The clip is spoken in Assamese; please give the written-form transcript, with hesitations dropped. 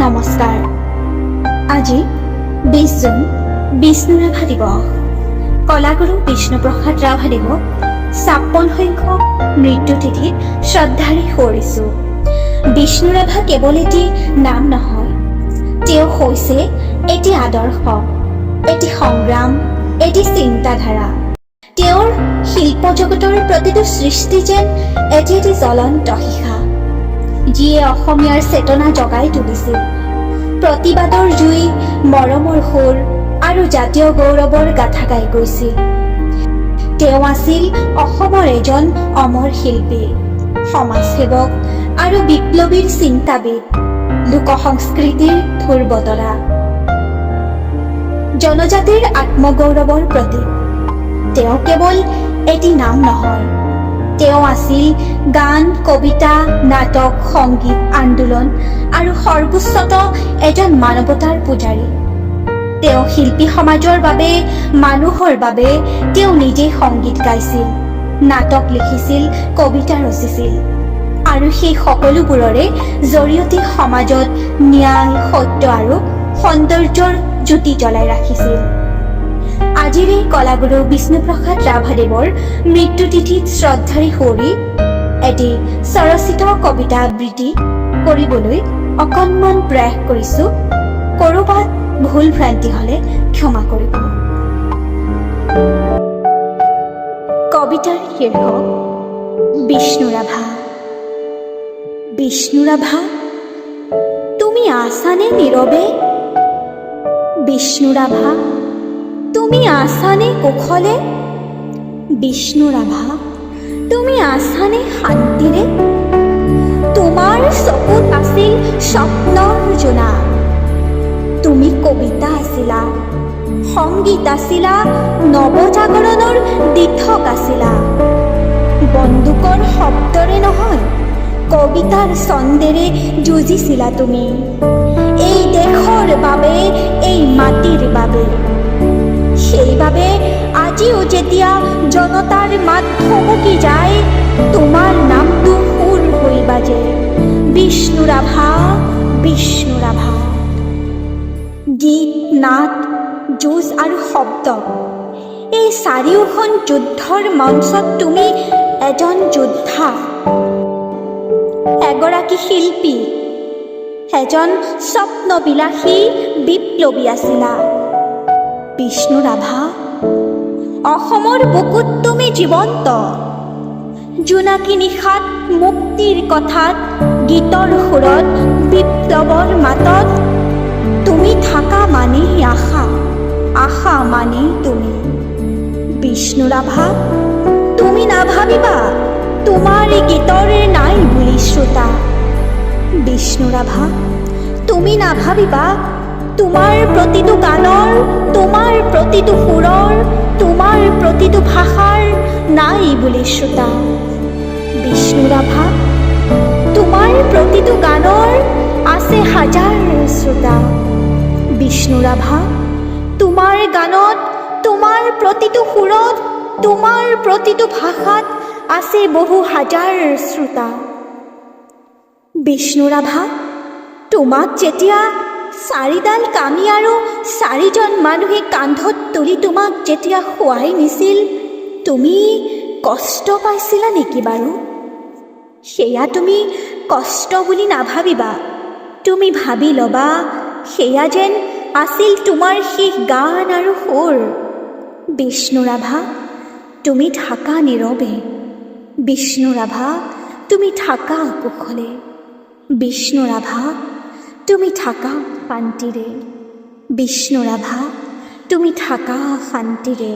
নমস্কাৰ। আজি 20 জুন বিষ্ণু ৰাভা দিৱস। কলাগুৰু বিষ্ণুপ্ৰসাদ ৰাভাদেৱক 56 সংখ্যক মৃত্যুতিথিত শ্ৰদ্ধাৰে সোঁৱৰিছোঁ। বিষ্ণু ৰাভা কেৱল এটি নাম নহয়, তেওঁ হৈছে এটি আদৰ্শ, এটি সংগ্ৰাম, এটি চিন্তাধাৰা। তেওঁৰ শিল্প জগতৰ প্ৰতিটো সৃষ্টি যেন এটি জ্বলন্ত শিখা, যিয়ে অসমীয়াৰ চেতনা জগাই তুলিছিল। প্ৰতিবাদৰ জুই, মৰমৰ সুৰ আৰু জাতীয় গৌৰৱৰ গাথা গাই গৈছিল। তেওঁ আছিল অসমৰ এজন অমৰ শিল্পী, সমাজসেৱক আৰু বিপ্লৱীৰ চিন্তাবিদ, লোক সংস্কৃতিৰ ধুৰ বতৰা, জনজাতিৰ আত্মগৌৰৱৰ প্ৰতীক। তেওঁ কেৱল এটি নাম নহয়, তেওঁ আছিল গান, কবিতা, নাটক, সংগীত, আন্দোলন আৰু সৰ্বোচ্চত এজন মানৱতাৰ পূজাৰী। তেওঁ শিল্পী সমাজৰ বাবে, মানুহৰ বাবে তেওঁ নিজেই সংগীত গাইছিল, নাটক লিখিছিল, কবিতা ৰচিছিল আৰু সেই সকলোবোৰৰে জৰিয়তে সমাজত ন্যায়, সত্য আৰু সৌন্দৰ্যৰ জ্যোতি জ্বলাই ৰাখিছিল। আজিৰ এই কলাগুৰু বিষ্ণুপ্ৰসাদ ৰাভাদেৱৰ মৃত্যুতিথিত শ্ৰদ্ধাৰে সোঁৱৰি এটি স্বৰচিত কবিতা আবৃত্তি কৰিবলৈ অকণমান প্ৰয়াস কৰিছোঁ। ক'ৰবাত ভুল ভ্ৰান্তি হ'লে ক্ষমা কৰিব। কবিতাৰ শীৰ্ষক বিষ্ণু ৰাভা। বিষ্ণু ৰাভা, তুমি আছানে নীৰৱে? বিষ্ণু ৰাভা, তুমি আছানে কুশলে? বিষ্ণু ৰাভা, তুমি আছানে শান্তিৰে? তোমাৰ চকুত আছিল স্বপ্নৰ জোনা, তুমি কবিতা আছিলা, সংগীত আছিলা, নৱজাগৰণৰ দিঠক আছিলা। বন্দুকৰ শব্দৰে নহয়, কবিতাৰ ছন্দেৰে যুঁজিছিলা তুমি, এই দেশৰ বাবে, এই মাটিৰ বাবে। সেইবাবে আজিও যেতিয়া জনতাৰ মাত থমকি যায়, তোমাৰ নামটো সুৰ হৈ বাজে, বিষ্ণু ৰাভা, বিষ্ণু ৰাভা। গীত, নাট, যুঁজ আৰু শব্দ, এই চাৰিওখন যুদ্ধৰ মঞ্চত তুমি এজন যোদ্ধা, এগৰাকী শিল্পী, এজন স্বপ্নবিলাসী বিপ্লৱী আছিলা। বিষ্ণু ৰাভা, অসমৰ বুকুত তুমি জীৱন্ত, জোনাকী নিশাত মুক্তিৰ কথাত, গীতৰ সুৰত, বিপ্লৱৰ মাতত। তুমি থাকা মানেই আশা, আশা মানেই তুমি। বিষ্ণু ৰাভা, তুমি নাভাবিবা তোমাৰ গীতৰ নাই বুলি শ্ৰোতা। বিষ্ণু ৰাভা, তুমি নাভাবিবা তোমাৰ প্ৰতিটো গানৰ, তোমাৰ প্ৰতিটো সুৰৰ, তোমাৰ প্ৰতিটো ভাষাৰ নাই বুলি শ্ৰোতা। বিষ্ণু ৰাভা, তোমাৰ প্ৰতিটো গানৰ আছে হাজাৰ শ্ৰোতা। বিষ্ণু ৰাভা, তোমাৰ গানত, তোমাৰ প্ৰতিটো সুৰত, তোমাৰ প্ৰতিটো ভাষাত আছে বহু হাজাৰ শ্ৰোতা। বিষ্ণু ৰাভা, তোমাক যেতিয়া চাৰিডাল কামি আৰু চাৰিজন মানুহে কান্ধত তুলি তোমাক যেতিয়া শুৱাই নিছিল, তুমি কষ্ট পাইছিলা নেকি বাৰু? সেয়া তুমি কষ্ট বুলি নাভাবিবা, তুমি ভাবি ল'বা সেয়া যেন আছিল তোমাৰ শেষ গান আৰু সুৰ। বিষ্ণু ৰাভা, তুমি থাকা নীৰৱে। বিষ্ণু ৰাভা, তুমি থাকা কুশলে। বিষ্ণু ৰাভা, তুমি থাকা শান্তিৰে। বিষ্ণু ৰাভা, তুমি থাকা শান্তিৰে।